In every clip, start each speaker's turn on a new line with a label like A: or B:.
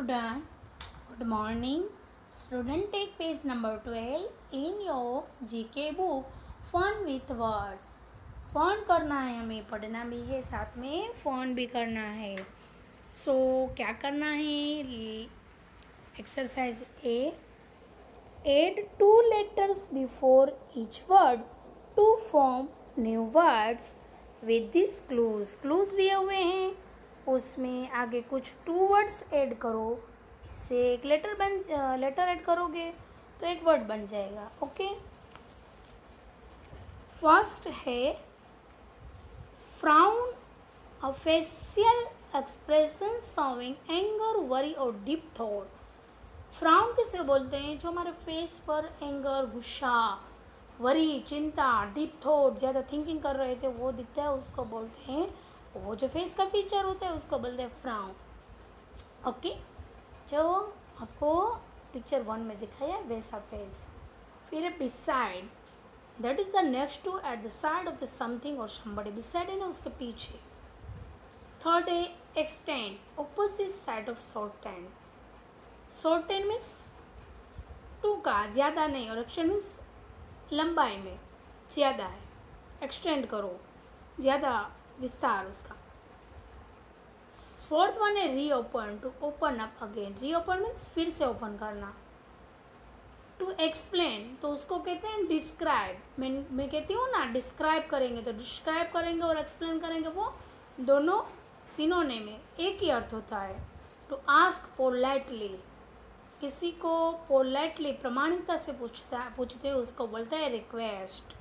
A: Student, good morning. Student, take page number 12 in your GK book. Fun with words. Fun करना है, हमें पढ़ना भी है, साथ में फन भी करना है. सो क्या करना है? Exercise A. Add two letters before each word to form new words with these clues. Clues दिए हुए हैं, उसमें आगे कुछ टू वर्ड्स ऐड करो. इससे एक लेटर ऐड करोगे तो एक वर्ड बन जाएगा. ओके. फर्स्ट है frown, a facial expression showing anger, worry और डीप थॉट. फ्राउन किसे बोलते हैं? जो हमारे फेस पर एंगर, गुस्सा, वरी, चिंता, डीप थॉट, ज़्यादा थिंकिंग कर रहे थे वो दिखता है, उसको बोलते हैं. वो जो फेस का फीचर होता है उसको बोलते हैं फ्राउन. ओके. जो आपको पिक्चर 1 में दिखाया वैसा फेस. फिर है beside, that is the next to at the side of the something और समबडी. बिसाइड है ना, उसके पीछे. थर्ड है extend, opposite side of short end. Short end means to का, ज़्यादा नहीं, और एक्सटेंड मीन्स लंबाई में ज़्यादा है. एक्सटेंड करो, ज़्यादा विस्तार उसका. फोर्थ वन है reopen, to open up again. Reopen means फिर से ओपन करना. टू एक्सप्लेन, तो उसको कहते हैं डिस्क्राइब. मैं कहती हूँ ना, डिस्क्राइब करेंगे तो डिस्क्राइब करेंगे और एक्सप्लेन करेंगे, वो दोनों सिनोनिम में एक ही अर्थ होता है. टू आस्क पोलाइटली, किसी को पोलाइटली प्रमाणिकता से पूछते हैं उसको बोलते हैं रिक्वेस्ट.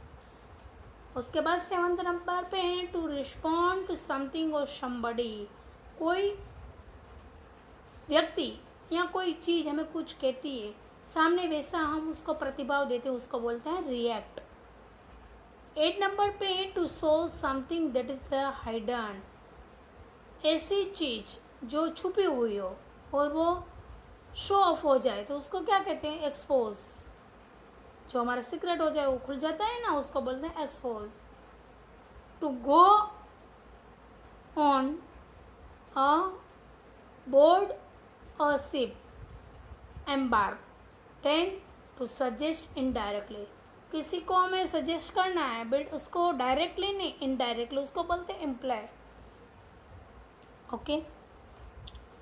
A: उसके बाद 7th नंबर पे है टू रिस्पॉन्ड टू समथिंग और समबडी. कोई व्यक्ति या कोई चीज़ हमें कुछ कहती है, सामने वैसा हम उसको प्रतिभाव देते हैं, उसको बोलते हैं रिएक्ट. 8 नंबर पे है to show something that is the hidden. ऐसी चीज़ जो छुपी हुई हो और वो शो ऑफ हो जाए तो उसको क्या कहते हैं? एक्सपोज. जो हमारा सीक्रेट हो जाए, वो खुल जाता है ना, उसको बोलते हैं expose. To go on a board a ship, embark. 10 to suggest indirectly, किसी को हमें सजेस्ट करना है बट उसको डायरेक्टली नहीं, इनडायरेक्टली, उसको बोलते हैं imply. Okay.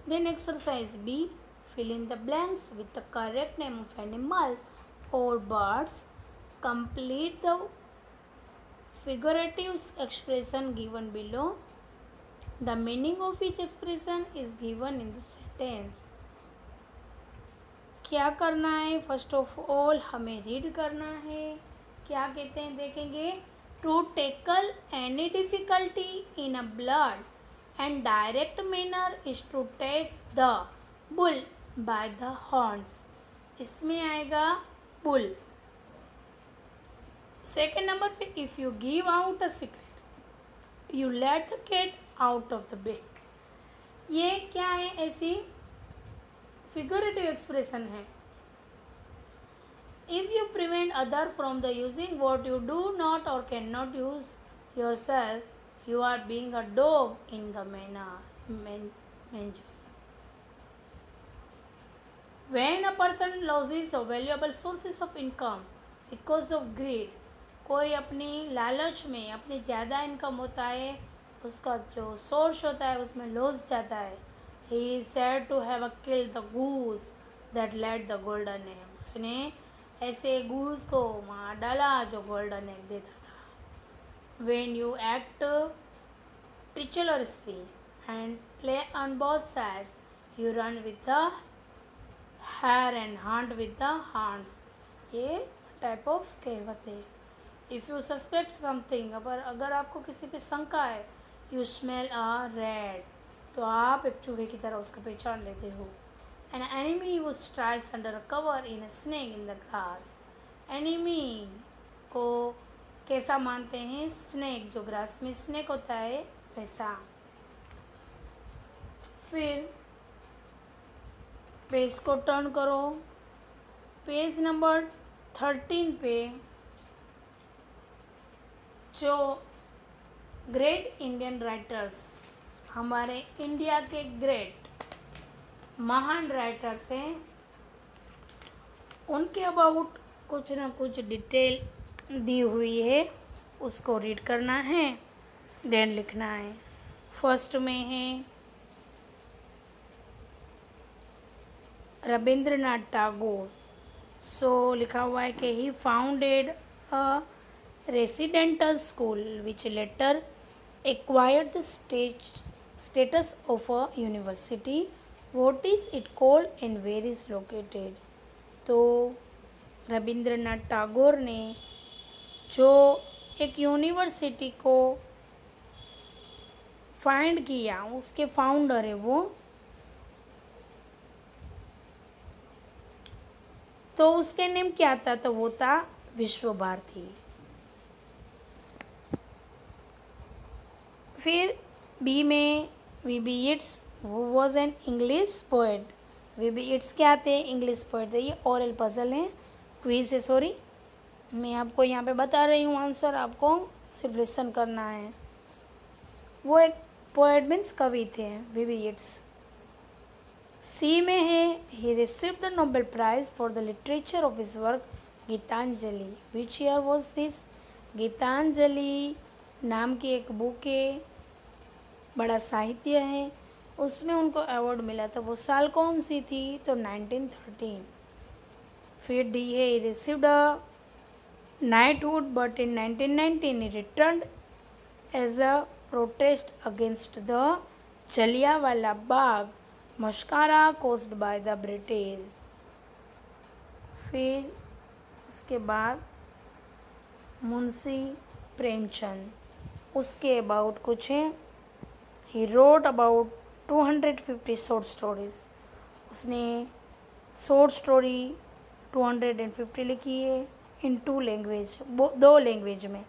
A: Then exercise B, fill in the blanks with the correct name of animals or birds. Complete the figurative expression given below. The meaning of each expression is given in the sentence. क्या करना है? First of all हमें read करना है. क्या कहते हैं देखेंगे. To tackle any difficulty in a bold and direct manner is to take the bull by the horns. इसमें आएगा बुल. सेकेंड नंबर पे if you give out a secret you let the cat out of the bag. ये क्या है? ऐसी figurative expression है. If you prevent other from the using what you do not और can not use yourself you are being a dog in the manger. When a person loses a valuable sources of income because of greed, कोई अपनी लालच में अपनी ज़्यादा income होता है, उसका जो सोर्स होता है उसमें लॉस जाता है. He is said to have killed the goose that laid the golden egg. उसने ऐसे गूस को मार डाला जो गोल्डन एग देता था. When you act treacherously and play on both sides, you run with the hare and hunt with the hounds. ये type of कहावत है. इफ़ यू सस्पेक्ट समथिंग, अगर आपको किसी पे शंका है, यू स्मेल अ रेड, तो आप एक चूहे की तरह उसको पहचान लेते हो. एन एनिमी वो strikes under a cover in a snake in the grass. Enemy को कैसा मानते हैं? स्नेक, जो ग्रास में स्नेक होता है वैसा. फिर पेज को टर्न करो. पेज नंबर 13 पे जो ग्रेट इंडियन राइटर्स, हमारे इंडिया के ग्रेट महान राइटर्स हैं, उनके अबाउट कुछ ना कुछ डिटेल दी हुई है, उसको रीड करना है, देन लिखना है। फर्स्ट में है रविंद्रनाथ टैगोर। सो लिखा हुआ है कि he founded a residential school which later acquired the status of a university. What is it called and where is located. तो रविंद्रनाथ टैगोर ने जो एक यूनिवर्सिटी को फाइंड किया, उसके फाउंडर है वो, तो उसके नेम क्या था, तो वो था विश्व भारती। फिर बी में वी.बी. येट्स, वो was an English poet. V B. Yeats क्या थे, इंग्लिश पोएट थे। ये ओरल पजल है, क्विज है, सॉरी, मैं आपको यहाँ पे बता रही हूँ आंसर, आपको सिर्फ लिसन करना है। वो एक पोएट मीन्स कवि थे वी.बी. येट्स। सी में है he received the Nobel prize for the literature of his work Gitanjali. Which year was this. Gitanjali नाम की एक बुक है, बड़ा साहित्य है, उसमें उनको अवार्ड मिला था। वो साल कौन सी थी, तो 1913। फिर डी है he received a knighthood but in 1919 he returned as a protest against the Jallianwala Bagh massacre caused by the British. फिर उसके बाद मुंशी प्रेमचंद, उसके अबाउट कुछ है। He wrote about 250 short stories. उसने शॉर्ट स्टोरी 250 लिखी है इन 2 लैंग्वेज, 2 लैंग्वेज में।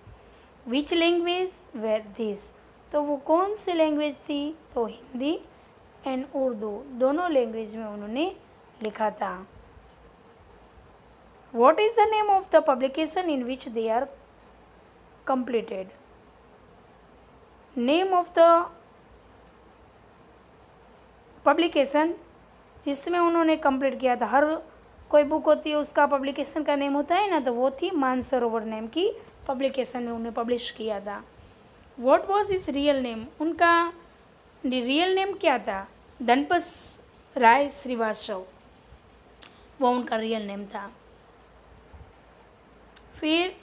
A: विच लैंग्वेज वेर दिस, तो वो कौन सी लैंग्वेज थी, तो हिंदी एंड उर्दू, दोनों लैंग्वेज में उन्होंने लिखा था। What is the name of the publication in which they are completed? Name of the publication जिसमें उन्होंने कंप्लीट किया था, हर कोई बुक होती है उसका पब्लिकेशन का नेम होता है ना, तो वो थी मानसरोवर नेम की पब्लिकेशन में उन्होंने पब्लिश किया था। What was his real name, उनका रियल नेम क्या था, धनपत राय श्रीवास्तव, वो उनका रियल नेम था। फिर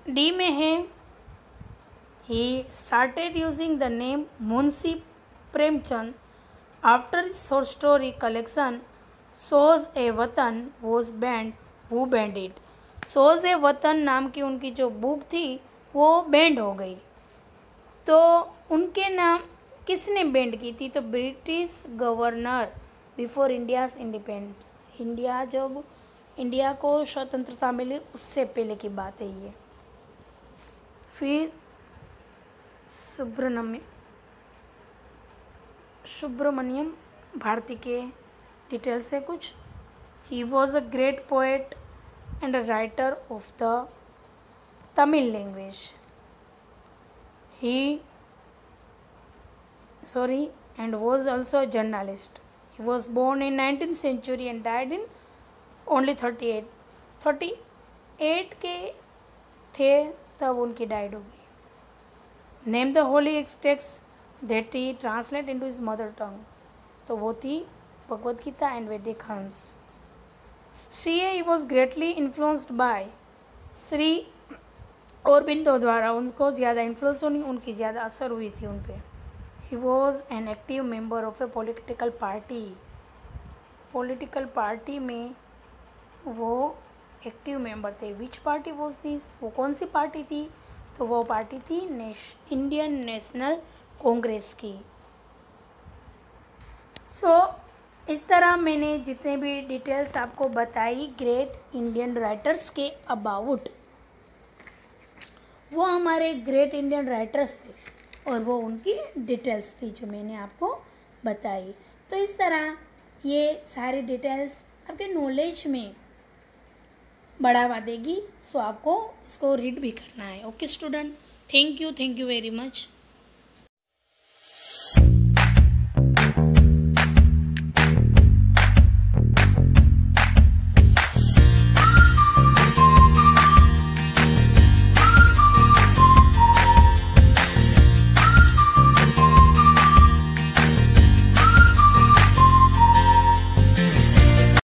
A: डी में है he started using the name Munshi Premchand after his short story collection Soz e Watan was banned, who banned it. Soz e Watan नाम की उनकी जो बुक थी वो बैंड हो गई, तो उनके नाम किसने बैंड की थी, तो British governor before India's independence. India जब इंडिया को स्वतंत्रता मिली उससे पहले की बात है ये। फिर सुब्रमण्यम भारती के डिटेल्स है कुछ। He was a great poet and a writer of the Tamil language. and was also a journalist. He was born in 19th century and died in only 38 के थे तब उनकी डाइड हो गई। Name the Holi text that he translate into his mother tongue, तो वो थी Bhagavad Gita and वैदिक हंस। He was greatly influenced by Shri Aurobindo द्वारा उनको ज़्यादा इन्फ्लुएंस होनी, उनकी ज़्यादा असर हुई थी उन पर। He was an active member of A political party. Political party में वो एक्टिव मेंबर थे। विच पार्टी वॉज दिस, वो कौन सी पार्टी थी, तो वो पार्टी थी इंडियन नेशनल कांग्रेस की। इस तरह मैंने जितने भी डिटेल्स आपको बताई ग्रेट इंडियन राइटर्स के अबाउट, वो हमारे ग्रेट इंडियन राइटर्स थे और वो उनकी डिटेल्स थी जो मैंने आपको बताई। तो इस तरह ये सारी डिटेल्स आपके नॉलेज में बढ़ावा देगी। सो आपको इसको रीड भी करना है। Okay student, thank you very much.